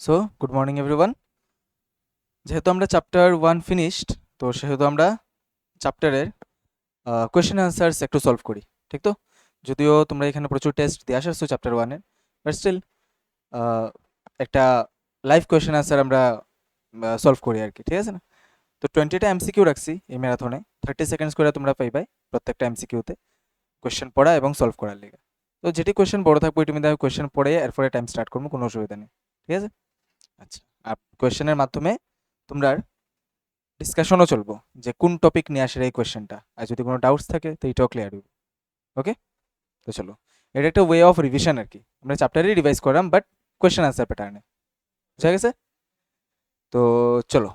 So good morning everyone. যেহেতু আমরা chapter 1 finished, তো সেহেতু আমরা চ্যাপ্টারের কোয়েশ্চেন অ্যান্সার্স একটু সলভ করি, ঠিক তো? যদিও তোমরা এখানে প্রচুর টেস্ট দিয়ে আসছো চ্যাপ্টার 1-এর, বাট স্টিল একটা লাইভ কোয়েশ্চেন অ্যান্সার আমরা সলভ করি আর কি, ঠিক আছে না? তো 20টা এমসিকিউ রাখছি এই ম্যারাথনে, 30 সেকেন্ডস করে তোমরা পাইবাই প্রত্যেকটা এমসিকিউতে কোয়েশ্চেন পড়া এবং সলভ করার লিগে। তো যেটি কোয়েশ্চেন বড় থাকবে ওইটি মধ্যে কোয়েশ্চেন পড়ে এরপরে টাইম স্টার্ট করবো, কোনো অসুবিধা নেই, ঠিক আছে? আচ্ছা, আর কোয়েশ্চেনের মাধ্যমে তোমরা ডিসকাশনও চলবো যে কোন টপিক নিয়ে আসে এই কোয়েশ্চেনটা, আর যদি কোনো ডাউটস থাকে তো এটাও ক্লিয়ার হইব। ওকে, তো চলো, এটা একটা ওয়ে অফ রিভিশন আর কি, আমরা চ্যাপ্টারই রিভাইজ করলাম বাট কোয়েশ্চেন আনসার প্যাটার্নে, বুঝা গেছে? তো চলো,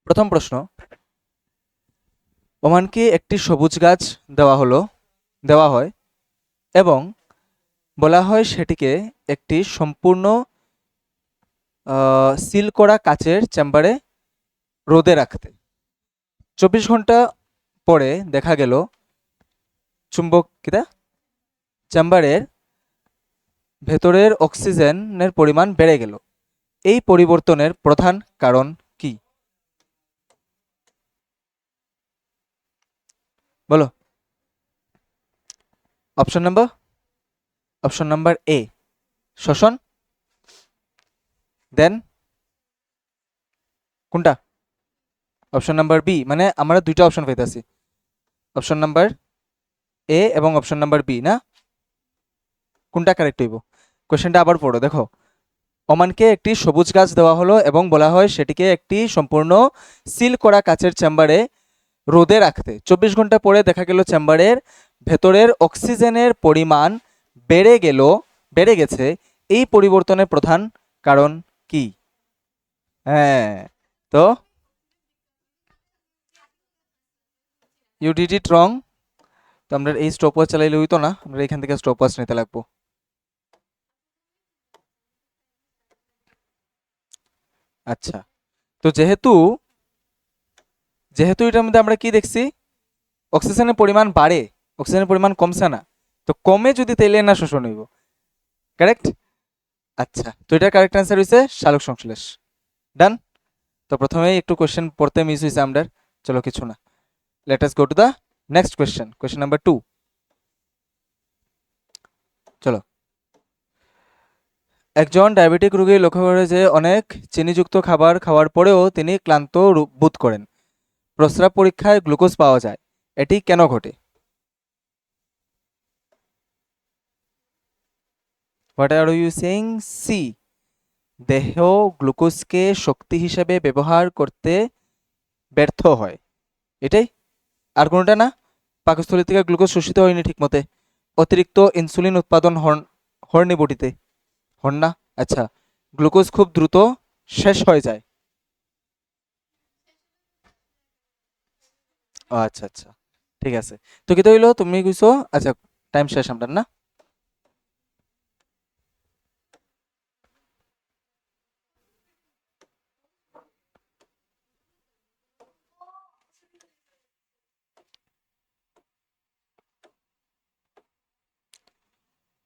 প্রথম প্রশ্ন, ওমানকে একটি সবুজ গাছ দেওয়া হয় এবং বলা হয় সেটিকে একটি সম্পূর্ণ সিল করা কাচের চেম্বারে রোদে রাখতে। 24 ঘন্টা পরে দেখা গেল চুম্বকিতা চেম্বারের ভেতরের অক্সিজেনের পরিমাণ বেড়ে গেল। এই পরিবর্তনের প্রধান কারণ কি? বলো। অপশন নাম্বার এ শ্বসন, দেন কোনটা? অপশন নাম্বার বি, মানে আমরা দুইটা অপশন পাইতেছি, অপশন নাম্বার এ এবং অপশন নাম্বার বি, না? কোনটা কারেক্ট হইব? কোশ্চেনটা আবার পড়ো, দেখো। ওমানকে একটি সবুজ গাছ দেওয়া হলো এবং বলা হয় সেটিকে একটি সম্পূর্ণ সিল করা কাচের চেম্বারে রোদে রাখতে। 24 ঘন্টা পরে দেখা গেল চেম্বারের ভেতরের অক্সিজেনের পরিমাণ বেড়ে গেছে। এই পরিবর্তনের প্রধান কারণ কি? হ্যাঁ, তো ইউ ডিড ইট রং। তো আমরা এই স্টপ ওয়াচ চালাইলে হইতো না, আমরা এখান থেকে স্টপ ওয়াচ নিতে লাগবো। আচ্ছা, তো যেহেতু যেহেতু এটার মধ্যে আমরা কি দেখছি, অক্সিজেনের পরিমাণ বাড়ে, অক্সিজেনের পরিমাণ কমছে না, তো কমে যদি তাইলে না শোষণ হইব, কারেক্ট? আচ্ছা, তো এটা কারেক্ট অ্যান্সার হইছে সালোক সংশ্লেষ। ডান। তো প্রথমেই একটু কোশ্চেন পড়তে মিস হয়েছে আমাদের, চলো কিছু না, let us go to the next question, question number 2। চলো, একজন ডায়াবেটিক রোগী লক্ষ্য করে যে অনেক চিনিযুক্ত খাবার খাওয়ার পরেও তিনি ক্লান্ত বোধ করেন। প্রস্রাব পরীক্ষায় গ্লুকোজ পাওয়া যায়, এটি কেন ঘটে? What are you saying? See, দেহ গ্লুকোজকে শক্তি হিসেবে ব্যবহার করতে ব্যর্থ হয়, এটাই। আর কোনোটা না? পাকস্থলী থেকে গ্লুকোজ শোষিত হয়নি ঠিকমতে, অতিরিক্ত ইনসুলিন উৎপাদন হয়নি বডিতে, হন না? আচ্ছা, গ্লুকোজ খুব দ্রুত শেষ হয়ে যায়। ও আচ্ছা আচ্ছা, ঠিক আছে। তো কি হইলো, তুমি কইছো আচ্ছা টাইম শেষ আমরা, না?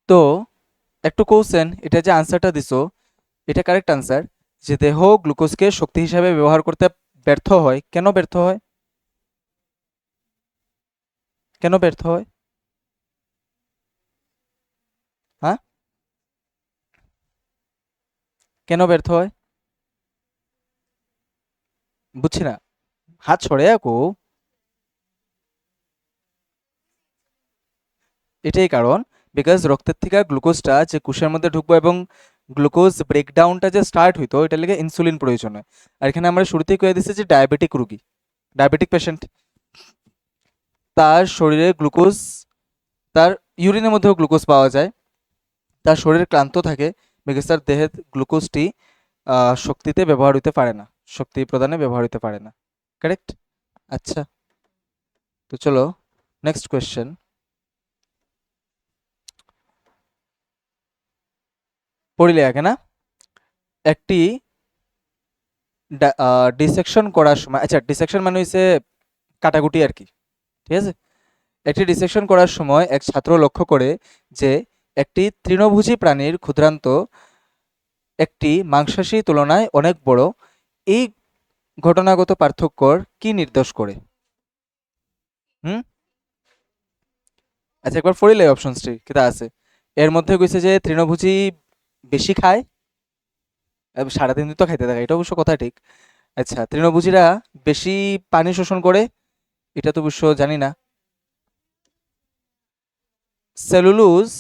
তো একটু কোশ্চেন, এটা যে আনসারটা দিছো এটা কারেক্ট আনসার, যে দেহ গ্লুকোজকে শক্তি হিসাবে ব্যবহার করতে ব্যর্থ হয়। কেন ব্যর্থ হয়? কেন ব্যর্থ হয়? হ্যাঁ, কেন ব্যর্থ হয়? বুঝছি না, হাত ছড়ে আকো। এটাই কারণ, বিকজ রক্তের থেকে গ্লুকোজটা যে কোষের মধ্যে ঢুকবো এবং গ্লুকোজ ব্রেকডাউনটা যে স্টার্ট হইতো, এটার লেগে ইনসুলিন প্রয়োজন হয়। আর এখানে আমরা শুরুতেই কয়ে দিচ্ছি যে ডায়াবেটিক রোগী, ডায়াবেটিক পেশেন্ট, তার শরীরে গ্লুকোজ, তার ইউরিনের মধ্যেও গ্লুকোজ পাওয়া যায়, তার শরীর ক্লান্ত থাকে, বিকজ তার দেহের গ্লুকোজটি শক্তিতে ব্যবহার হইতে পারে না, শক্তি প্রদানে ব্যবহার হইতে পারে না, কারেক্ট? আচ্ছা, তো চলো নেক্সট কোয়েশ্চেন। পড়িলে আগে না, একটি ডিসেকশন করার সময়, আচ্ছা ডিসেকশন মানে হচ্ছে কাটাকুটি আর কি, ঠিক আছে? একটি ডিসেকশন করার সময় এক ছাত্র লক্ষ্য করে যে একটি তৃণভোজী প্রাণীর ক্ষুদ্রান্ত একটি মাংসাশী তুলনায় অনেক বড়, এই ঘটনাগত পার্থক্যর কি নির্দেশ করে? হুম, আচ্ছা একবার পড়িলে অপশনসটি কিতা আছে। এর মধ্যে কইছে যে তৃণভোজী বেশি খায়, সারাদিন তো খাইতে থাকে, এটা অবশ্য কথা ঠিক। আচ্ছা, তৃণভোজীরা বেশি পানি শোষণ করে, এটা তো অবশ্য জানি না। সেলুলোজ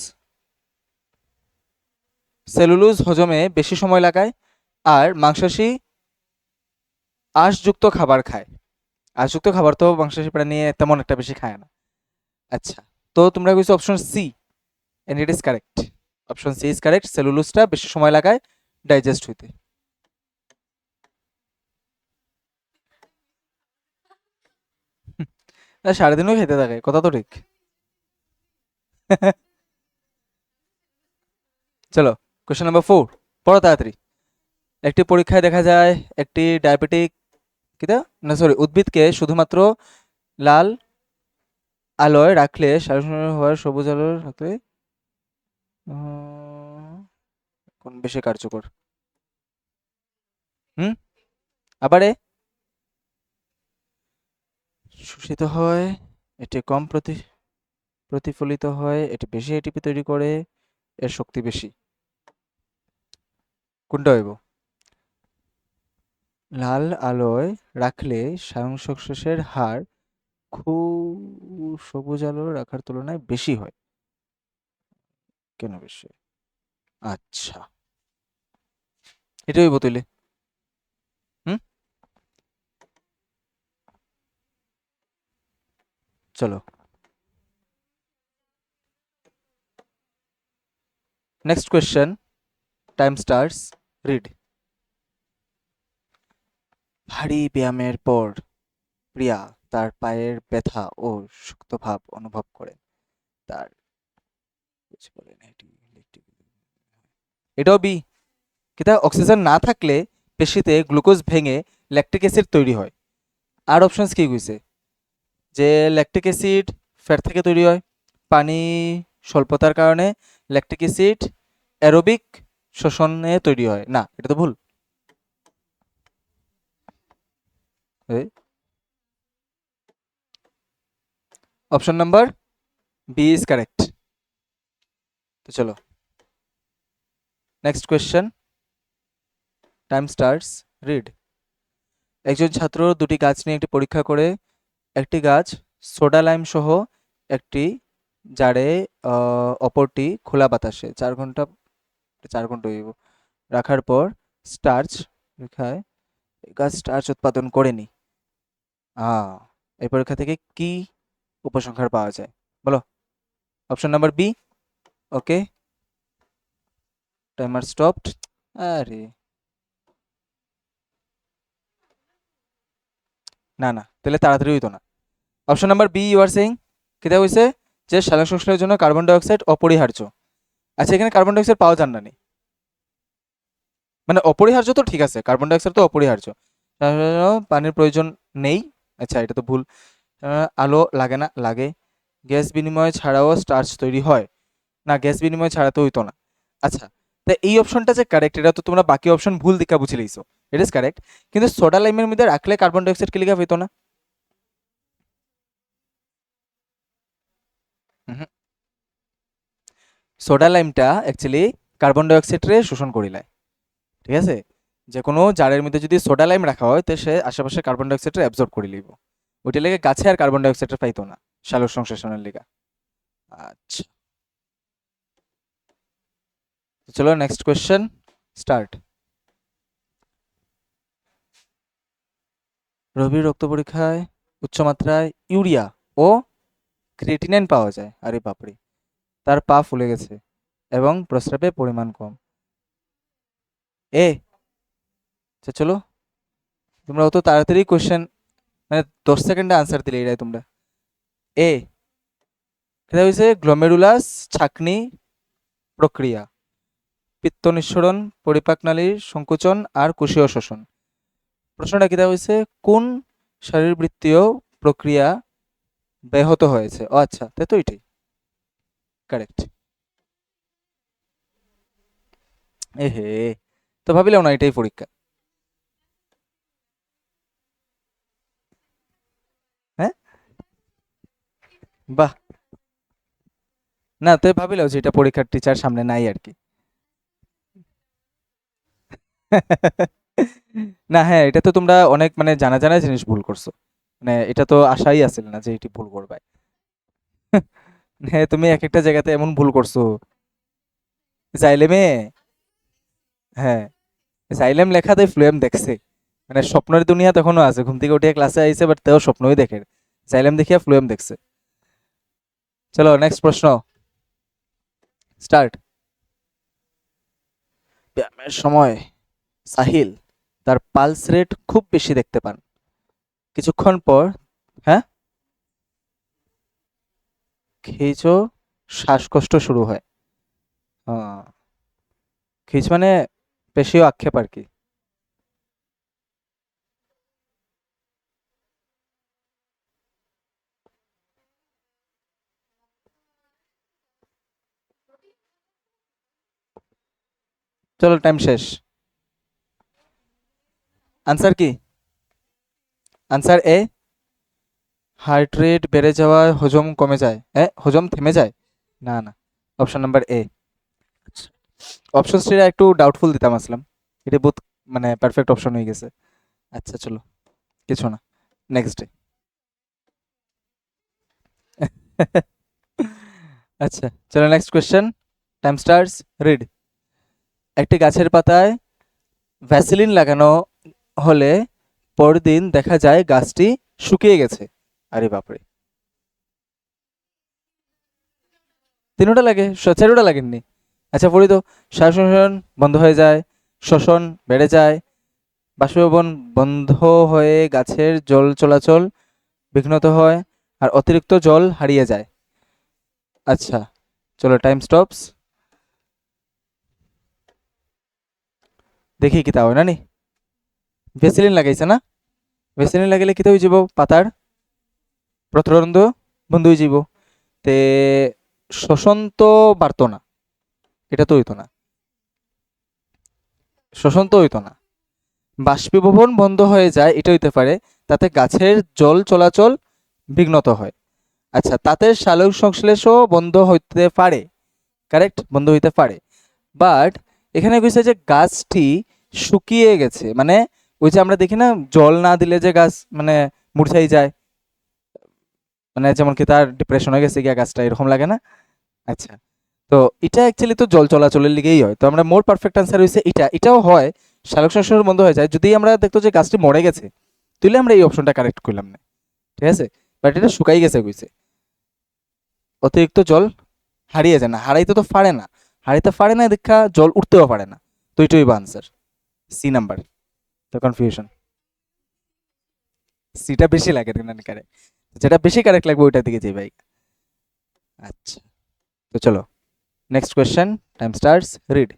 সেলুলোজ হজমে বেশি সময় লাগায়, আর মাংসাশী আঁশযুক্ত খাবার খায়। আঁশযুক্ত খাবার তো মাংসাশী প্রাণী তেমন একটা বেশি খায় না। আচ্ছা, তো তোমরা কইছো option C, and it is correct. Option C is correct, সেলুলোজটা বেশি সময় লাগায় ডাইজেস্ট হইতে। সারাদিনও খেতে থাকে, কথা তো ঠিক। চলো, কোশ্চেন নাম্বার 4, পড়ো তাড়াতাড়ি। একটি পরীক্ষায় দেখা যায় একটি ডায়াবেটিক কিতা না সরি উদ্ভিদকে শুধুমাত্র লাল আলোয় রাখলে সালোকসংশ্লেষণ হওয়ার সবুজ আলোর সাথে কোন বেশি কার্যকর? হুম, আবারে শোষিত হয়, এটি কম প্রতিফলিত হয়, এটি বেশি এটিপি তৈরি করে, এর শক্তি বেশি। কোনটা হইব? লাল আলোয় রাখলে সংশ্লেষের হার খুব সবুজ আলো রাখার তুলনায় বেশি হয়। কেন বেশি? আচ্ছা, এটাই হইব তাইলে। হুম, চলো next question. Time starts, read. ভারী ব্যায়ামের পর প্রিয়া তার পায়ের ব্যথা ও শক্ত ভাব অনুভব করে। তার কিছু বলে না, এটাও বি। কিতা অক্সিজেন না থাকলে পেশিতে গ্লুকোজ ভেঙে ল্যাকটিক অ্যাসিড তৈরি হয়। আর অপশনস কি কইছে? যে ল্যাকটিক অ্যাসিড ফ্যাট থেকে তৈরি হয়, পানি স্বল্পতার কারণে ল্যাকটিক অ্যাসিড অ্যারোবিক শোষণে তৈরি হয়। না, এটা তো ভুল। Option number B is correct. তো চলো next question. Time starts, read. একজন ছাত্র দুটি গাছ নিয়ে একটি পরীক্ষা করে। একটি গাছ সোডা লাইম সহ একটি জারে, অপরটি খোলা বাতাসে 4 ঘন্টা, 4 ঘন্টা হইব, রাখার পর স্টার্চ খায়। গাছ স্টার্চ উৎপাদন করেনি। এই পরীক্ষা থেকে কি উপসংহার পাওয়া যায় বলো? Option number B. Okay, timer stopped. আরে না না, তাহলে তাড়াতাড়ি হইতো না। Option number B you are saying, কেটা হইছে যে সালোক সংশ্লেষণের জন্য কার্বন ডাইঅক্সাইড অপরিহার্য। আচ্ছা, এখানে কার্বন ডাইঅক্সাইড পাওয়া যান না নি? মানে অপরিহার্য তো ঠিক আছে, কার্বন ডাইঅক্সাইড তো অপরিহার্য, পানির প্রয়োজন নেই। আচ্ছা, এটা তো ভুল। আলো লাগে না, লাগে। গ্যাস বিনিময় ছাড়াও স্টার্চ তৈরি হয়। না, গ্যাস বিনিময় ছাড়া তো হইতো না। আচ্ছা, তা এই অপশনটা যে কারেক্ট, এটা তো তোমরা বাকি অপশন ভুল দিকা বুঝে লইছো। ইট ইজ কারেক্ট, কিন্তু সোডা লাইমের মধ্যে রাখলে কার্বন ডাইঅক্সাইড কি লিখা হইতো না? সোডা লাইমটা অ্যাকচুয়ালি কার্বন ডাইঅক্সাইডরে শোষণ করিলায়। ঠিক আছে, যে কোনো জারের মধ্যে যদি সোডা লাইম রাখা হয় তো সে আশেপাশে কার্বন ডাইঅক্সাইডটা অ্যাবজর্ব করে লইব। ওইটা লেগে গাছে আর কার্বন ডাইঅক্সাইডটা পাইতো না সালোক সংশ্লেষণের লিগা। আচ্ছা, তো চলো নেক্সট কোয়েশ্চেন স্টার্ট। রবির রক্ত পরীক্ষায় উচ্চ মাত্রায় ইউরিয়া ও ক্রিয়েটিনিন পাওয়া যায়। আরে বাপরে, তার পা ফুলে গেছে এবং প্রস্রাবে পরিমাণ কম। এ, আচ্ছা চলো, তোমরা অত তাড়াতাড়ি কোয়েশ্চেন মানে 10 সেকেন্ডে আনসার দিলে এরাই তোমরা। এ, এটা হয়েছে গ্লোমেরুলাস ছাঁকনি প্রক্রিয়া, পিত্ত নিঃসরণ, পরিপাকনালীর সংকুচন আর কোষীয় শোষণ। প্রশ্নটা কিতা হয়েছে, কোন শারীরবৃত্তীয় প্রক্রিয়া ব্যাহত হয়েছে? ও আচ্ছা, তাই তো এটাই কারেক্ট। এ হে, তো ভাবিলাও না এটাই পরীক্ষা। হ্যাঁ, বাহ, না তো ভাবিলাও যে এটা পরীক্ষার টিচার সামনে নাই আর কি। না হ্যাঁ, এটা তো তোমরা অনেক মানে জানা জানা জিনিস ভুল করছো, মানে এটা তো আশাই আছিল না যে এটি ভুল করবে। হ্যাঁ, তুমি এক একটা জায়গাতে এমন ভুল করছো। জাইলেমে, হ্যাঁ, জাইলেম লেখাতে ফ্লুয়েম দেখছে, মানে স্বপ্নের দুনিয়া তখনও আছে, ঘুম থেকে উঠে ক্লাসে আইছে বাট তেও স্বপ্নই দেখে, জাইলেম দেখিয়া ফ্লুয়েম দেখছে। চলো নেক্সট প্রশ্ন, স্টার্ট। ব্যায়ামের সময় সাহিল তার পালস রেট খুব বেশি দেখতে পান, কিছুক্ষণ পর। হ্যাঁ, খিঁচো, শ্বাসকষ্ট শুরু হয়। আহ, খিঁচ মানে পেশীয় আক্ষেপ আর কি। চলো টাইম শেষ। আনসার কি? আনসার এ, হার্ট রেট বেড়ে যাওয়ায় হজম কমে যায়, হজম থেমে যায়। না না, অপশন নাম্বার এ। অপশন থ্রিটা একটু ডাউটফুল দিতাম আসলাম, এটা বহুত মানে পারফেক্ট অপশন হয়ে গেছে। আচ্ছা চলো, কিছু না, নেক্সট ডে। আচ্ছা চলো next question, time starts, read. একটি গাছের পাতায় ভ্যাসলিন লাগানো হলে পরদিন দেখা যায় গাছটি শুকিয়ে গেছে। আরে বাপরে, তিনোটা লাগে, চারোটা লাগেননি। আচ্ছা পড়ি তো, শ্বাস প্রশ্বাস বন্ধ হয়ে যায়, শ্বসন বেড়ে যায়, বাষ্পীভবন বন্ধ হয়ে গাছের জল চলাচল বিঘ্নত হয়, আর অতিরিক্ত জল হারিয়ে যায়। আচ্ছা চলো টাইম স্টপস, দেখি কি তা হয় না নি। ভেসিলিন লাগাইছে না, ভেসিলিন লাগাইলে কিতা হয়ে যাব, পাতার প্রতরন্ধ বন্ধ হয়ে যাব, তে শ্বসন তো বাড়তো না, এটা তো হইতো না, শ্বসন তো হইতো না, বাষ্পীভবন বন্ধ হয়ে যায় এটা হইতে পারে, তাতে গাছের জল চলাচল বিঘ্নত হয়। আচ্ছা, তাতে সালোক সংশ্লেষও বন্ধ হইতে পারে, কারেক্ট, বন্ধ হইতে পারে। বাট এখানে কইছে যে গাছটি শুকিয়ে গেছে, মানে ওই যে আমরা দেখি না জল না দিলে যে গাছ মানে মূর্ছাই যায়, মানে যেমন কি তার ডিপ্রেশন হয়ে গেছে গিয়া গাছটা, এরকম লাগে না? আচ্ছা, তো এটা অ্যাকচুয়ালি তো জল চলাচলের লিগেই হয়, তো আমরা মোর পারফেক্ট আনসার হইছে এটা, এটাও হয়, সালোক সংশ্লেষ বন্ধ হয়ে যায় যদি আমরা দেখতো যে গাছটি মরে গেছে, তাহলে আমরা এই অপশনটা কারেক্ট করলাম না, ঠিক আছে। বাট এটা শুকাই গেছে কইছে, অতিরিক্ত জল হারিয়ে যায় না, হারাইতে তো পারে না, হারাইতে পারে না দেখা জল উঠতেও পারে না, তো এটাই বা আনসার, সি নাম্বার। তো কনফিউশন, সিটা বেশি লাগে না কারেক্ট, যেটা বেশি কারেক্ট লাগবে ওইটার দিকে যাই ভাই। আচ্ছা, তো চলো next question, time starts, read.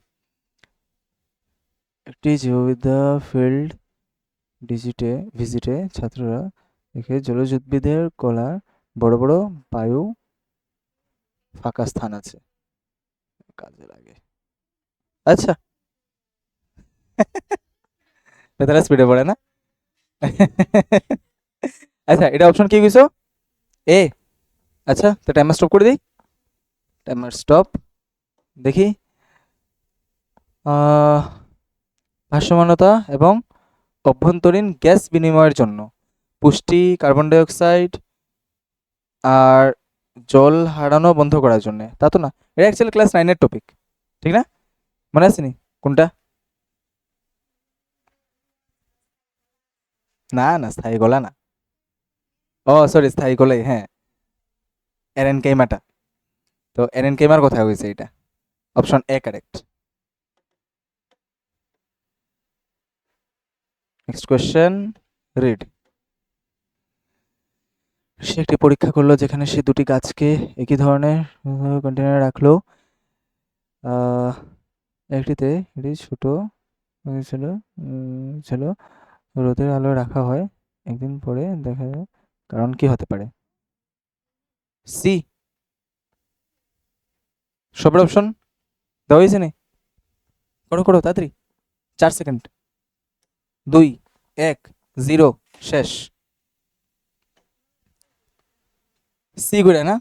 একটি জীববিদ্যা ফিল্ড ভিজিটে ছাত্ররা দেখে জলজ উদ্ভিদের কলা বড় বড় বায়ু ফাঁকা স্থান আছে, কাজে লাগে। আচ্ছা, বেতারা স্পিডে পড়ে না। আচ্ছা এটা অপশন কি কইছো, এ। আচ্ছা তো টাইমার স্টপ করে দিই, টাইমার স্টপ, দেখি। আহ, ভাসমানতা এবং অভ্যন্তরীণ গ্যাস বিনিময়ের জন্য, পুষ্টি, কার্বন ডাই অক্সাইড, আর জল হারানো বন্ধ করার জন্য, তা তো না, এটা অ্যাকচুয়ালি ক্লাস 9-এর টপিক, ঠিক না? মনে আছে নি কোনটা? না না, স্থায়ী গলা না, ও সরি স্থায়ী গলাই, হ্যাঁ, এরেন কেইমাটা, তো এরেন কেইমার কথা হয়েছে এটা, option A correct. Next question, read. সে একটি পরীক্ষা করলো যেখানে সে দুটি গাছকে একই ধরনের কন্টেনারে রাখলো। আহ, একটিতে এটি ছোট ছিল, ছিল, রোদের আলো রাখা হয়, একদিন পরে দেখা যায়, কারণ কি হতে পারে? সি, সবার অপশন দেওয়া হয়েছে নি, করো করো তাড়াতাড়ি, 4 সেকেন্ড, 2, 1, 0, শেষ। সি করে না,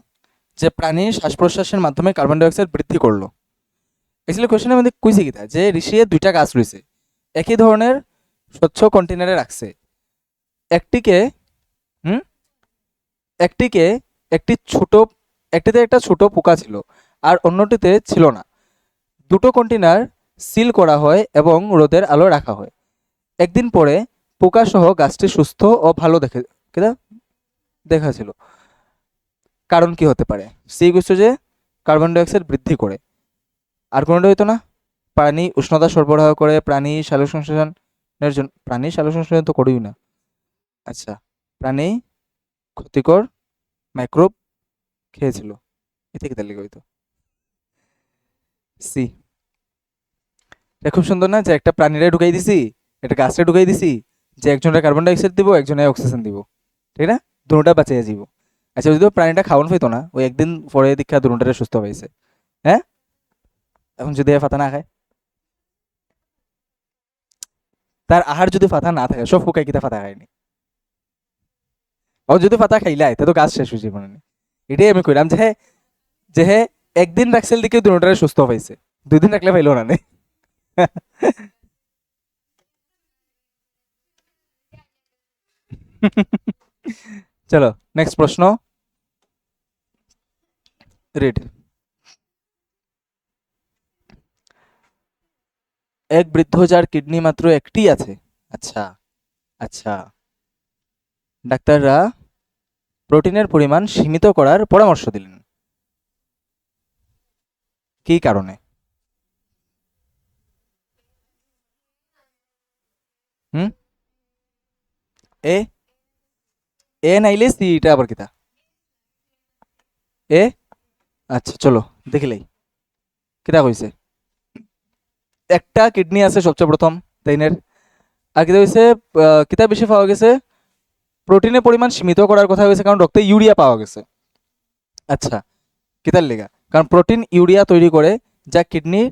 যে প্রাণী শ্বাস প্রশ্বাসের মাধ্যমে কার্বন ডাইঅক্সাইড বৃদ্ধি করলো। অ্যাকচুয়ালি কোয়েশ্চেনের মধ্যে কুইছে কিতা যে ঋষিয়ে 2টা গাছ রয়েছে, একই ধরনের স্বচ্ছ কন্টেনারে রাখছে। একটিকে হুম একটিকে একটিতে একটা ছোট পোকা ছিল আর অন্যটিতে ছিল না। দুটো কন্টেনার সিল করা হয় এবং রোদের আলো রাখা হয়। একদিন পরে পোকা সহ গাছটি সুস্থ ও ভালো দেখাছিল। কারণ কি হতে পারে? সি বুঝছো যে কার্বন ডাইঅক্সাইড বৃদ্ধি করে। আর কোনোটা হইতো না? প্রাণী উষ্ণতা সরবরাহ করে, প্রাণী সালোকসংশ্লেষণের জন্য। প্রাণী সালোকসংশ্লেষণ তো করিও না। আচ্ছা, প্রাণী ক্ষতিকর মাইক্রোব খেয়েছিল, এতে কি তাহলে হইতো? সি। এটা খুব সুন্দর না, যে একটা প্রাণীরা ঢুকাই দিছি, একটা গাছটা ঢুকাই দিছি, যে একজনের কার্বন ডাইঅক্সাইড দিব, একজনের অক্সিজেন দিব, ঠিক না? দুটোটা বাঁচিয়ে যাবো। আচ্ছা, যদিও প্রাণীটা খাওয়ান হইতো না, ওই একদিন পরে দীক্ষা দুটোটারে সুস্থ পাইছে। হ্যাঁ, এখন যদি ফাতা না খায়, তার আহার যদি ফাতা না থাকে, সব ফুকাই কিতা ফাতা খায়নি, ও যদি ফাতা খাইলাই তা তো গাছ শেষ হয়ে যাবে না। এটাই আমি কইলাম যে যে একদিন রাখছিল দিকে দুটোটারে সুস্থ পাইছে, 2 দিন রাখলে পাইলো না নে। চলো নেক্সট প্রশ্ন, রিড। এক বৃদ্ধ যার কিডনি মাত্র একটি আছে। আচ্ছা আচ্ছা, ডাক্তাররা প্রোটিনের পরিমাণ সীমিত করার পরামর্শ দিলেন, কী কারণে? হুম, এ এ নাইলে সি, এটা আবার কিতা? এ, আচ্ছা চলো দেখিলাই কিতা কইছে। একটা কিডনি আছে সবচেয়ে প্রথম তাইনের, আর কিতা হইছে, কিতা বেশি পাওয়া গেছে, প্রোটিনের পরিমাণ সীমিত করার কথা হয়েছে, কারণ রক্তে ইউরিয়া পাওয়া গেছে। আচ্ছা, কিতার লেগা? কারণ প্রোটিন ইউরিয়া তৈরি করে, যা কিডনি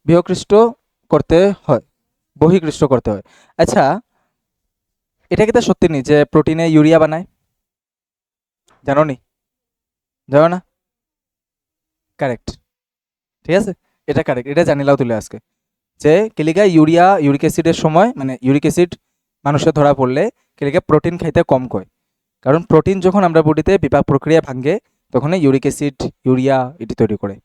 বহিঃকৃষ্ট করতে হয়, বহিঃকৃষ্ট করতে হয়। আচ্ছা, এটা কিতা সত্যি নি যে প্রোটিনে ইউরিয়া বানায়? জানো নি? জানো না? কারেক্ট, ঠিক আছে, এটা কারেক্ট, এটা জানিলাও তুলে আজকে, যে কেলিকা ইউরিক অ্যাসিডের সময়, মানে ইউরিক অ্যাসিড মানুষের ধরা পড়লে কেলিকা প্রোটিন খাইতে কম কয়, কারণ প্রোটিন যখন আমরা বডিতে বিপাক প্রক্রিয়া ভাঙ্গে, তখন ইউরিক অ্যাসিড ইউরিয়া এটি তৈরি করে।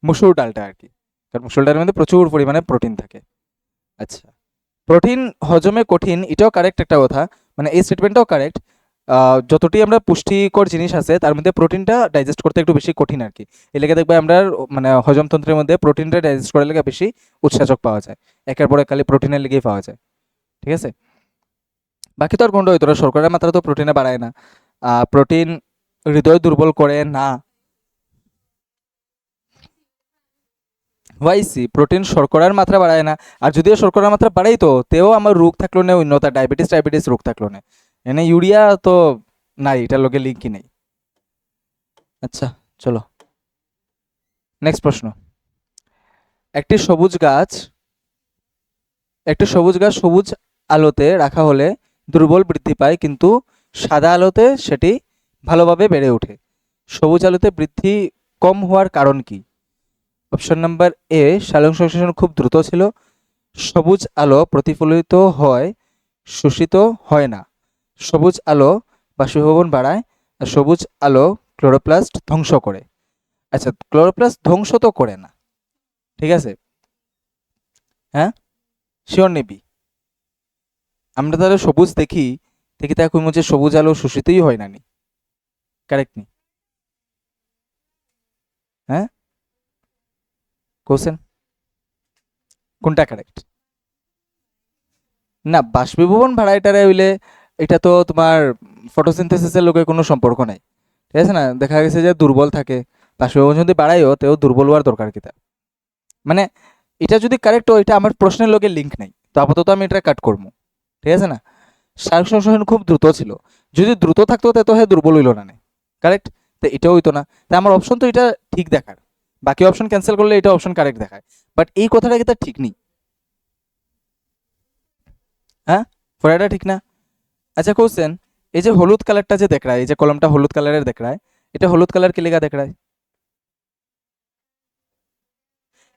মসুর ডালটা আর কি, কারণ মসুর ডালের মধ্যে প্রচুর পরিমাণে প্রোটিন থাকে। আচ্ছা, প্রোটিন হজমে কঠিন, এটাও কারেক্ট একটা কথা, মানে এই স্টেটমেন্টটাও কারেক্ট। যতটি আমরা পুষ্টিকর জিনিস আছে তার মধ্যে প্রোটিনটা ডাইজেস্ট করতে একটু বেশি কঠিন আর কি। এই লেগে দেখবে আমরা মানে হজমতন্ত্রের মধ্যে প্রোটিনটা ডাইজেস্ট করার লেগে বেশি উৎসেচক পাওয়া যায়, একের পরে খালি প্রোটিনের লেগেই পাওয়া যায়, ঠিক আছে? বাকি তো আর কোনটা হইতো না, শর্করার মাত্রা তো প্রোটিনে বাড়ায় না, প্রোটিন হৃদয় দুর্বল করে না। ওয়াইসি, প্রোটিন শর্করার মাত্রা বাড়ায় না, আর যদিও শর্করার মাত্রা বাড়াই তো তেও আমার রোগ থাকলো না, অন্যতা ডায়াবেটিস রোগ থাকলো না, এনে ইউরিয়া তো নাই, এটার লগে লিঙ্কই নেই। আচ্ছা চলো নেক্সট প্রশ্ন। একটি সবুজ গাছ সবুজ আলোতে রাখা হলে দুর্বল বৃদ্ধি পায়, কিন্তু সাদা আলোতে সেটি ভালোভাবে বেড়ে ওঠে। সবুজ আলোতে বৃদ্ধি কম হওয়ার কারণ কি? অপশন নাম্বার এ, সালোকসংশ্লেষণ খুব দ্রুত ছিল, সবুজ আলো প্রতিফলিত হয়, শোষিত হয় না, সবুজ আলো বাষ্পীভবন বাড়ায়, আর সবুজ আলো ক্লোরোপ্লাস্ট ধ্বংস করে। আচ্ছা, ক্লোরোপ্লাস্ট ধ্বংস তো করে না, ঠিক আছে, হ্যাঁ শিওর নিবি? আমরা তাহলে সবুজ দেখি দেখি তা কইমু যে সবুজ আলো শোষিতই হয় না নি, কারেক্ট নি? হ্যাঁ, কোশ্চেন কোনটা কারেক্ট? না, বাষ্পীভবন ভাড়া এটারে হইলে এটা তো তোমার ফটোসিনথেসিসের লোকের কোনো সম্পর্ক নাই, ঠিক আছে না? দেখা গেছে যে দুর্বল থাকে, বাষ্পীভবন যদি বাড়াইও তেও দুর্বল হওয়ার দরকার কিতা, মানে এটা যদি কারেক্ট হয়, এটা আমার প্রশ্নের লগে লিঙ্ক নাই, তো আপাতত আমি এটা কাট করবো, ঠিক আছে না? শ্বাস সংশ্লেষণ খুব দ্রুত ছিল, যদি দ্রুত থাকতো তো হ্যাঁ দুর্বল হইল না, কারেক্ট? তো এটাও হইতো না, তা আমার অপশন তো এটা ঠিক দেখার, বাকি অপশন ক্যান্সেল করলে এটা অপশন কারেক্ট দেখায়, বাট এই কথাটা কি তার ঠিক নেই? হ্যাঁ, পড়াটা ঠিক না। আচ্ছা কোশ্চেন, এই যে হলুদ কালারটা যে দেখ এই যে কলমটা হলুদ কালারের দেখ এটা হলুদ কালার কি লেগা দেখ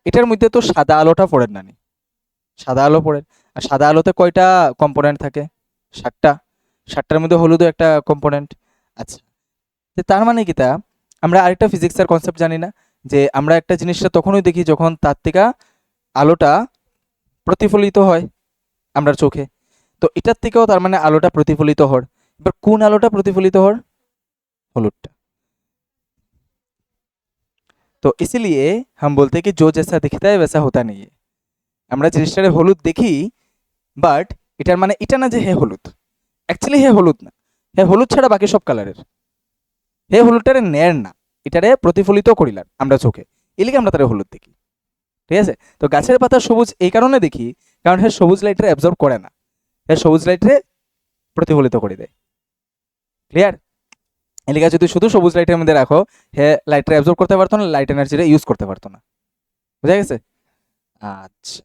এটার মধ্যে তো সাদা আলোটা পড়েন না নি? সাদা আলো পড়ে। আর সাদা আলোতে কয়টা কম্পোনেন্ট থাকে? 7টা। 7টার মধ্যে হলুদও একটা কম্পোনেন্ট। আচ্ছা, তো তার মানে কি তা আমরা আরেকটা ফিজিক্সের কনসেপ্ট জানি না, যে আমরা একটা জিনিসটা তখনই দেখি যখন তার থেকে আলোটা প্রতিফলিত হয় আমরা চোখে। তো এটার থেকেও তার মানে আলোটা প্রতিফলিত হর। এবার কোন আলোটা প্রতিফলিত হর? হলুদটা। তো इसीलिए हम बोलते हैं कि जो जैसा दिखता है वैसा होता नहीं है। আমরা জিনিসটারে হলুদ দেখি, বাট এটার মানে এটা না যে হে হলুদ, অ্যাকচুয়ালি হে হলুদ না, হে হলুদ ছাড়া বাকি সব কালারের। হে হলুদটারে নের না, এটারে প্রতিফলিত করিলাম আমরা চোখে, এলিকে আমরা তারে হলুদ দেখি। ঠিক আছে, তো গাছের পাতা সবুজ এই কারণে দেখি কারণ হে সবুজ লাইটরে অ্যাবজর্ব করে না, হে সবুজ লাইটরে প্রতিফলিত করে দেয়। ক্লিয়ার? এলিকা যদি শুধু সবুজ লাইটের মধ্যে রাখো, হে লাইটরে অ্যাবজর্ব করতে পারতো না, লাইট এনার্জিটা ইউজ করতে পারতো না। বুঝা গেছে? আচ্ছা,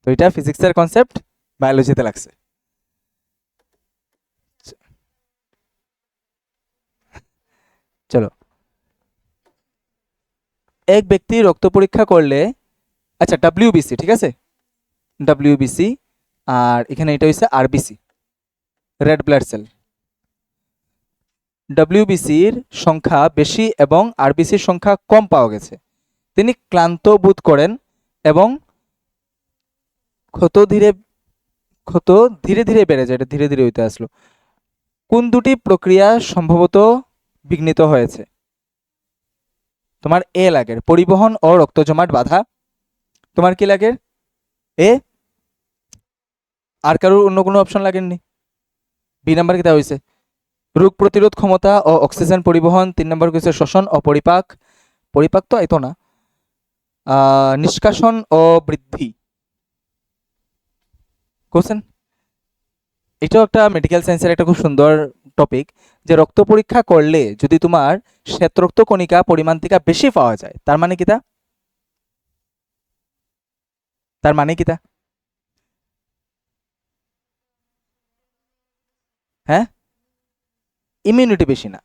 তো এটা ফিজিক্সের কনসেপ্ট বায়োলজিতে লাগছে। চলো, এক ব্যক্তি রক্ত পরীক্ষা করলে, আচ্ছা ডাব্লিউবিসি, ঠিক আছে, ডাব্লিউবিসি, আর এখানে এটা হচ্ছে আরবিসি, রেড ব্লাড সেল। ডাব্লিউবিসির সংখ্যা বেশি এবং আরবিসির সংখ্যা কম পাওয়া গেছে। তিনি ক্লান্ত বোধ করেন এবং ক্ষত ধীরে ক্ষত ধীরে ধীরে বেড়ে যায়, এটা ধীরে ধীরে হইতে আসলো। কোন দুটি প্রক্রিয়া সম্ভবত বিঘ্নিত হয়েছে? তোমার এ লাগের পরিবহন ও রক্ত জমাট বাধা, তোমার কি লাগের এ, আর কারোর অন্য কোনো অপশন লাগেননি? বি নাম্বার কি দেওয়া হয়েছে? রোগ প্রতিরোধ ক্ষমতা ও অক্সিজেন পরিবহন। 3 নম্বর হয়েছে শ্বসন ও পরিপাক, পরিপাক তো এতো না, নিষ্কাশন ও বৃদ্ধি। কোশ্চেন, এটাও একটা মেডিকেল সায়েন্সের একটা খুব সুন্দর টপিক, যে রক্ত পরীক্ষা করলে যদি তোমার শ্বেত রক্ত কণিকা পরিমাণ থেকে বেশি পাওয়া যায়, তার মানে কি তা? তার মানে কি তা? হ্যাঁ, ইমিউনিটি বেশি না।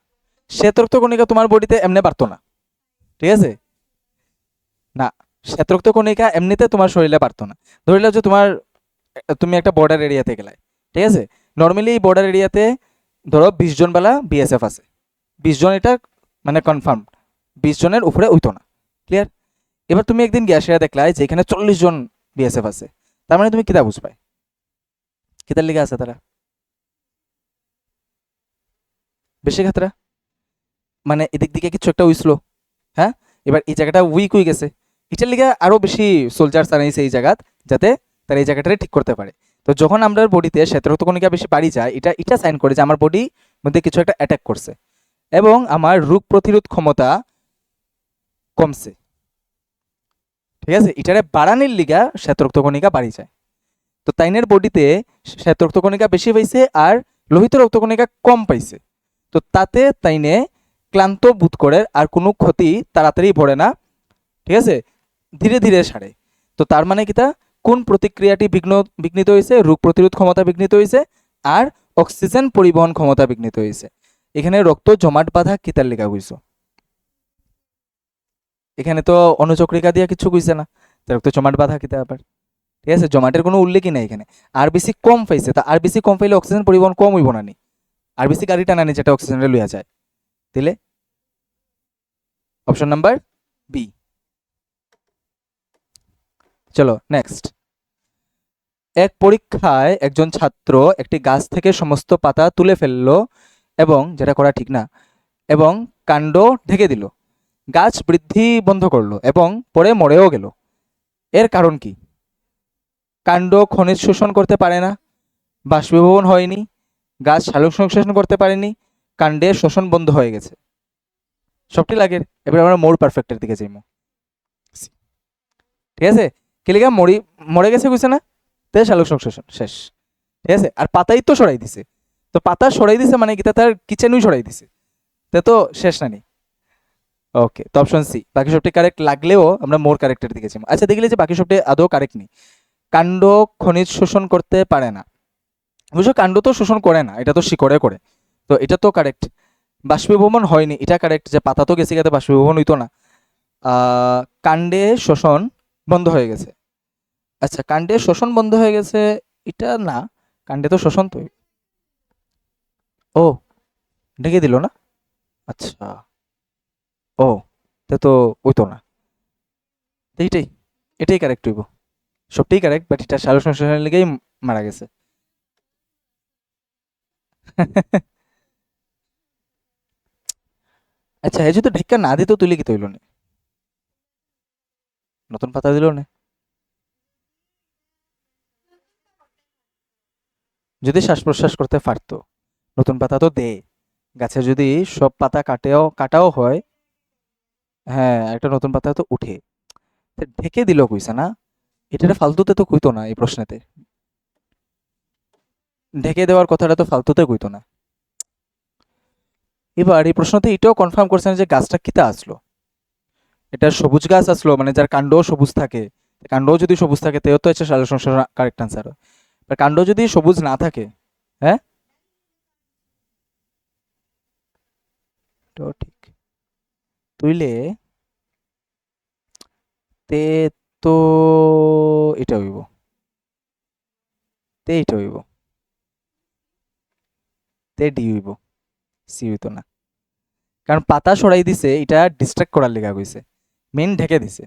শ্বেত রক্ত কণিকা তোমার বডিতে এমনি বাড়তো না, ঠিক আছে? না, শ্বেত রক্ত কণিকা এমনিতে তোমার শরীরে বাড়তো না। ধরে নাও যে তুমি একটা বর্ডার এরিয়াতে গেলে, ঠিক আছে, নর্মালি এই বর্ডার এরিয়াতে ধরো 20 জন বেলা বিএসএফ আছে, 20 জন এটা মানে কনফার্ম, 20 জনের উপরে উইতো না। ক্লিয়ার? এবার তুমি একদিন গিয়ে আসিয়া দেখলাই যে এখানে 40 জন বিএসএফ আছে, তার মানে তুমি কিতা বুঝবাই? কিতার লিগে আছে তারা বেশি খাতরা, মানে এদিক দিকে কিছু একটা উইসলো। হ্যাঁ, এবার এই জায়গাটা উইক হয়ে গেছে, এটার লিগে আরো বেশি সোলজার আনাইছে এই জায়গাত, যাতে তারা এই জায়গাটারে ঠিক করতে পারে। তো যখন আমরা বডিতে শ্বেতরক্ত কণিকা বেশি বাড়ি যায়, এটা এটা সাইন করে যে আমার বডি মধ্যে কিছু একটা অ্যাটাক করছে এবং আমার রোগ প্রতিরোধ ক্ষমতা কমছে। ঠিক আছে, এটারে বাড়ানির লিগা শ্বেতরক্ত কণিকা বাড়ি যায়। তো তাইনের বডিতে শ্বেতরক্ত কণিকা বেশি পাইছে আর লোহিত রক্তকণিকা কম পাইছে। তো তাতে তাইনে ক্লান্ত বোধ করে আর কোনো ক্ষতি তাড়াতাড়ি ভরে না, ঠিক আছে, ধীরে ধীরে সারে। তো তার মানে কি তা কোন প্রতিক্রিয়াটি বিঘ্নিত হয়েছে? রোগ প্রতিরোধ ক্ষমতা বিঘ্নিত হয়েছে আর অক্সিজেন পরিবহন ক্ষমতা বিঘ্নিত হয়েছে। এখানে রক্ত জমাট বাঁধা কিতার লেখা হইছো? এখানে তো অনুচক্রিকা দিয়া কিছু কইছে না, রক্ত জমাট বাঁধা কিতা আবার? ঠিক আছে, জমাটের কোনো উল্লেখই নাই এখানে। আরবিসি কম পাইছে, তা আরবিসি কম পাইলে অক্সিজেন পরিবহন কম হইব না নি? আরবিসি গাড়িটা নানি যেটা অক্সিজেনটা লইয়া যায়, দিলে অপশন নাম্বার বি। চলো নেক্সট। এক পরীক্ষায় একজন ছাত্র একটি গাছ থেকে সমস্ত পাতা তুলে ফেললো এবং যেটা করা ঠিক না, এবং কাণ্ড ঢেকে দিল, গাছ বৃদ্ধি বন্ধ করলো এবং পরে মরেও গেল। এর কারণ কি? কাণ্ড খনিজ শোষণ করতে পারে না, বাষ্পীভবন হয়নি, গাছ সালোক সংশ্লেষণ করতে পারেনি, কাণ্ডের শোষণ বন্ধ হয়ে গেছে। সবটি লাগে। এবার আমরা মোর পারফেক্টের দিকে যাইমু। ঠিক আছে, কেলিগা মরে গেছে কইছে না, তে সালোক সংশ্লেষণ শেষ। ঠিক আছে, আর পাতাই তো সরাই দিছে, তো পাতা সরাই দিছে মানে কি তার কিচেনই সরাই দিছে, তে তো শেষ নানি। ওকে, তো অপশন সি বাকি সবটি কারেক্ট লাগলেও আমরা মোর কারেক্টের দিকে যাবো। আচ্ছা, দেখলে যে বাকি সবটি আদৌ কারেক্ট নেই। কাণ্ড খনিজ শোষণ করতে পারে না, বুঝছো, কাণ্ড তো শোষণ করে না, এটা তো শিকড়ে করে, তো এটা তো কারেক্ট। বাষ্পীভবন হয়নি, এটা কারেক্ট, যে পাতা তো গেছে গেতে বাষ্পীভবন হইতো না। কাণ্ডে শোষণ বন্ধ হয়ে গেছে। আচ্ছা, কাণ্ডে শোষণ বন্ধ হয়ে গেছে, এটা না, কাণ্ডে তো শোষণ তো, ও ঢেকে দিল না। আচ্ছা, ও তা তো হইতো না, তো এইটাই, এটাই কারেক্ট হইব। সবটাই কারেক্ট, বাট এটা সালোক সংশ্লেষণের লেগেই মারা গেছে। আচ্ছা, এই যদি ঢেক্কা না দিত তুলে কি তৈল না, নতুন পাতা দিল না। যদি শ্বাস প্রশ্বাস করতে পারতো, নতুন পাতা তো দে, গাছে যদি সব পাতা কাটাও হয়, হ্যাঁ একটা নতুন পাতা তো উঠে, তা ঢেকে দিল কইছে না, এটা ফালতুতে তো কইতো না এই প্রশ্নেতে, ঢেকে দেওয়ার কথাটা তো ফালতুতে কইতো না। এবার এই প্রশ্নতে এটাও কনফার্ম করছেন যে গাছটা কিতা আসলো, এটা সবুজ গাছ আসলো, মানে যার কাণ্ডও সবুজ থাকে, কাণ্ডও যদি সবুজ থাকে তেও তো হচ্ছে সালোক সংশ্লেষণ কারেক্ট আনসার। কাণ্ড যদি সবুজ না থাকে, হ্যাঁ তো ঠিক, তুইলে তে, তো এটা হইব, তে এটা হইব, তে ডি হইব, সি হইতো না, কারণ পাতা সরাই দিছে, এটা ডিস্ট্রাক্ট করার লেগা কইছে, মেন ঢেকে দিছে।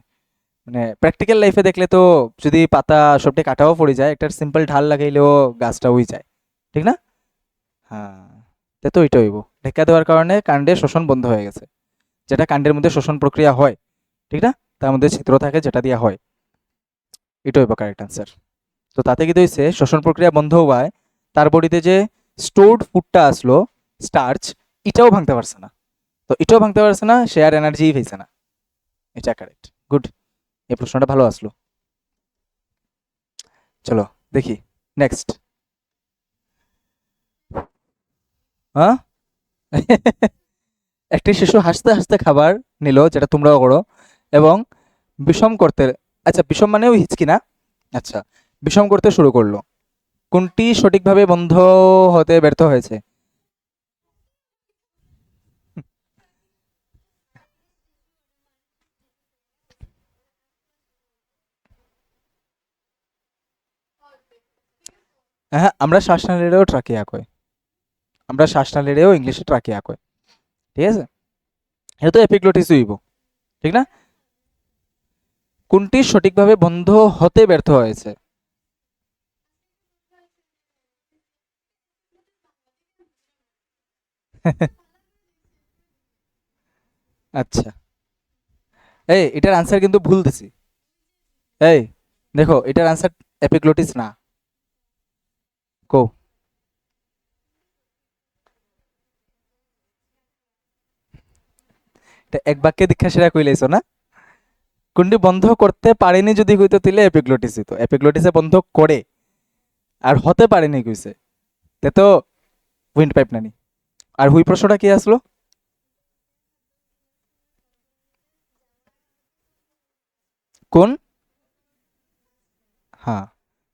মানে প্র্যাকটিক্যাল লাইফে দেখলে তো যদি পাতা সবটি কাটাও পড়ে যায়, একটা সিম্পল ঢাল লাগাইলেও গাছটা উই যায়, ঠিক না? হ্যাঁ, তে তো এটা হইব, ঢেকা দেওয়ার কারণে কাণ্ডের শোষণ বন্ধ হয়ে গেছে, যেটা কাণ্ডের মধ্যে শোষণ প্রক্রিয়া হয়, ঠিক না, তার মধ্যে ছিদ্র থাকে যেটা দিয়ে হয়, এটা হইব কারেক্ট আনসার। তো তাতে কি হয়েছে, শোষণ প্রক্রিয়া বন্ধ হওয়ায় তার বডিতে যে স্টোরড ফুডটা আসলো, স্টার্চ, এটাও ভাঙতে পারছে না, তো এটাও ভাঙতে পারছে না, সে আর এনার্জি পেয়েছে না, এটা কারেক্ট, গুড, এই প্রশ্নটা ভালো আসলো। চলো দেখি নেক্সট। হ্যাঁ, একটি শিশু হাসতে হাসতে খাবার নিল, যেটা তোমরাও করো, এবং বিষম করতে, আচ্ছা বিষম মানেও হিচকি না, আচ্ছা বিষম করতে শুরু করলো, কোনটি সঠিকভাবে বন্ধ হতে ব্যর্থ হয়েছে? হ্যাঁ, আমরা শ্বাসনালীরেও ট্রাকিয়া কই, আমরা শ্বাসনালীরেও ইংলিশে ট্রাকিয়া কই, ঠিক আছে, এটা তো এপিগ্লোটিস হইব, ঠিক না? কোনটি সঠিকভাবে বন্ধ হতে ব্যর্থ হয়েছে? আচ্ছা, এই এটার আনসার কিন্তু ভুল দিছি, এই দেখো এটার আনসার এপিগ্লোটিস না, কো, এটা এক বাক্যে দীক্ষা সেরা কইলাইছো না, কোনটি বন্ধ করতে পারেনি যদি কইতো তাহলে এপিগ্লোটিস হইতো, এপিগ্লোটিসে বন্ধ করে আর হতে পারেনি কইছে, তে তো উইন্ড পাইপ নানি। আর হুই প্রশ্নটা কি আসলো? কোন, হ্যাঁ,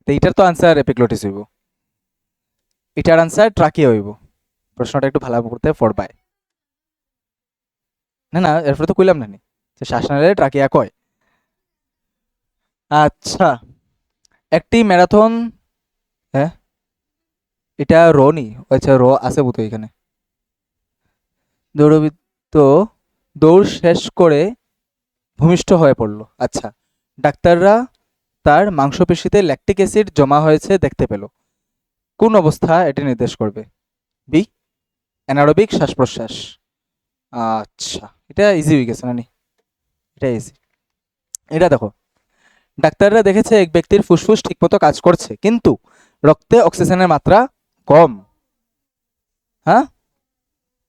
তো এটার তো আনসার এপিগ্লোটিস হইব, এটার আনসার ট্রাকিয়া হইব, প্রশ্নটা একটু ভালো করতে পড়বায়। না না, এরপরে তো কইলাম না নি, যে শ্বাসনালীরে ট্রাকিয়া কয়। আচ্ছা, একটি ম্যারাথন, হ্যাঁ এটা র নি, আচ্ছা র আছে বুতো এখানে, দৌড়বিদ দৌড় শেষ করে ভূমিষ্ঠ হয়ে পড়ল, আচ্ছা, ডাক্তাররা তার মাংসপেশিতে ল্যাকটিক অ্যাসিড জমা হয়েছে দেখতে পেল, কোন অবস্থা এটি নির্দেশ করবে? বি, অ্যানারোবিক শ্বাস প্রশ্বাস। আচ্ছা, এটা ইজি হয়ে গেছে নানি, এটা ইজি, এটা দেখো, ডাক্তাররা দেখেছে এক ব্যক্তির ফুসফুস ঠিকমতো কাজ করছে, কিন্তু রক্তে অক্সিজেনের মাত্রা কম। হ্যাঁ,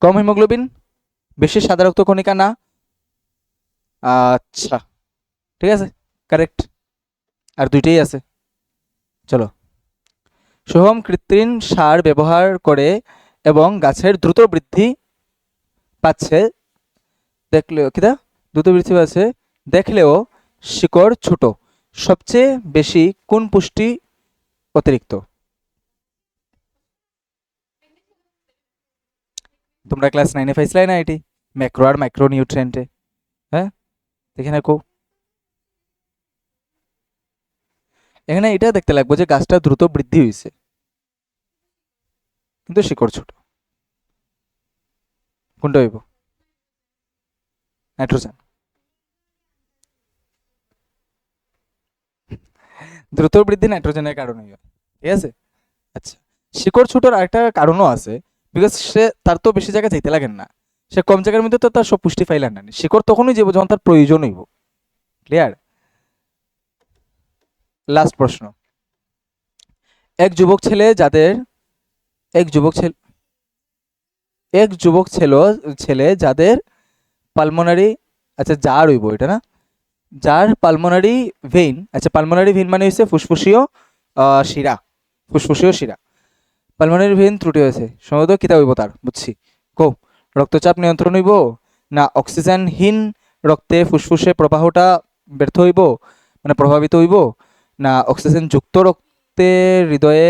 কম হিমোগ্লোবিন, বেশি সাদা রক্ত কণিকা না, আচ্ছা ঠিক আছে, কারেক্ট, আর দুইটাই আছে। চলো, সোহম কৃত্রিম সার ব্যবহার করে এবং গাছের দ্রুত বৃদ্ধি পাচ্ছে, দেখলেও কিতা দ্রুত বৃদ্ধি পাচ্ছে, দেখলেও শিকড় ছোট, সবচেয়ে বেশি কোন পুষ্টি অতিরিক্ত? তোমরা ক্লাস 9-এ পাইছিলে না এটি, ম্যাক্রো আর মাইক্রো নিউট্রিয়েন্টে? হ্যাঁ, এখানে কো, এখানে এটা দেখতে লাগবে যে গাছটা দ্রুত বৃদ্ধি হয়েছে কিন্তু শিকড় ছোট, কোনটা হইব? নাইট্রোজেন। দ্রুত বৃদ্ধি নাইট্রোজেনের কারণে হয়, ঠিক আছে। আচ্ছা, শিকড় ছোটর আরেকটা কারণও আছে, বিকজ সে তার তো বেশি জায়গা যাইতে লাগেন না, সে কম জায়গার মধ্যে তো তার সব পুষ্টি পাইলেন না, শিকড় তখনই যাবো যখন তার প্রয়োজন হইব। ক্লিয়ার? লাস্ট প্রশ্ন। এক যুবক ছেলে যাদের এক যুবক ছেলে এক যুবক ছেলে যাদের পালমোনারি, আচ্ছা যার হইব এটা না, যার পালমোনারি ভেইন, আচ্ছা পালমোনারি ভেইন মানে হচ্ছে ফুসফুসীয় শিরা, ফুসফুসীয় শিরা, পালমোনারি ভেইন ত্রুটি হয়েছে, সম্ভবত কিতা হইব তার, বুঝছি। কো, রক্তচাপ নিয়ন্ত্রণ হইব, না অক্সিজেনহীন রক্তে ফুসফুসে প্রবাহটা ব্যর্থ হইব, মানে প্রভাবিত হইব, না অক্সিজেন যুক্ত রক্তে হৃদয়ে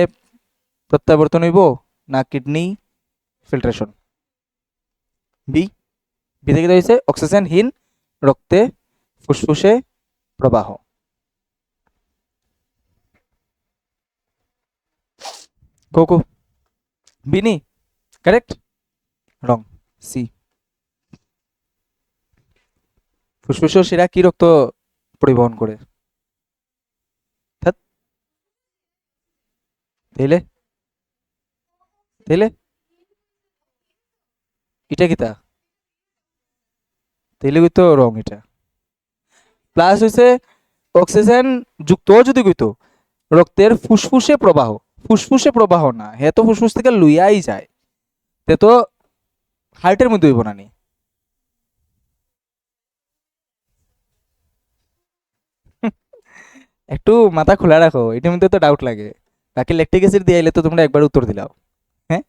প্রত্যাবর্তন হইব, না কিডনি ফিল্ট্রেশন? বি, বি থেকে হয়েছে অক্সিজেনহীন রক্তে ফুসফুসে প্রবাহ। কো কো, বি নি কারেক্ট? রং, সি। ফুসফুসীয় শিরা কি রক্ত পরিবহন করে? ধ্যাৎ, তাইলে তাইলে এটা কিতা, তাইলে তো রং এটা। প্লাস হইছে অক্সিজেন যুক্ত যদি কইতো রক্তের ফুসফুসে প্রবাহ, ফুসফুসে প্রবাহ না, হে তো ফুসফুস থেকে লইয়াই যায়, তে তো হার্টের মধ্যে হইব না নি। একটু মাথা খোলা রাখো, এটার মধ্যে তো ডাউট লাগে, বাকি ল্যাকটিক অ্যাসিড দিয়ে আইলে তো তোমরা একবার উত্তর দিলাও। হ্যাঁ,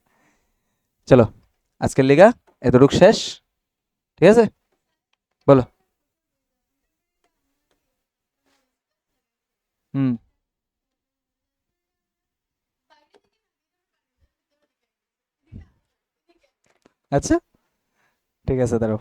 চলো আজকের লিগা এতটুক শেষ, ঠিক আছে, বলো। হুম, আচ্ছা, ঠিক আছে, দাঁড়াও।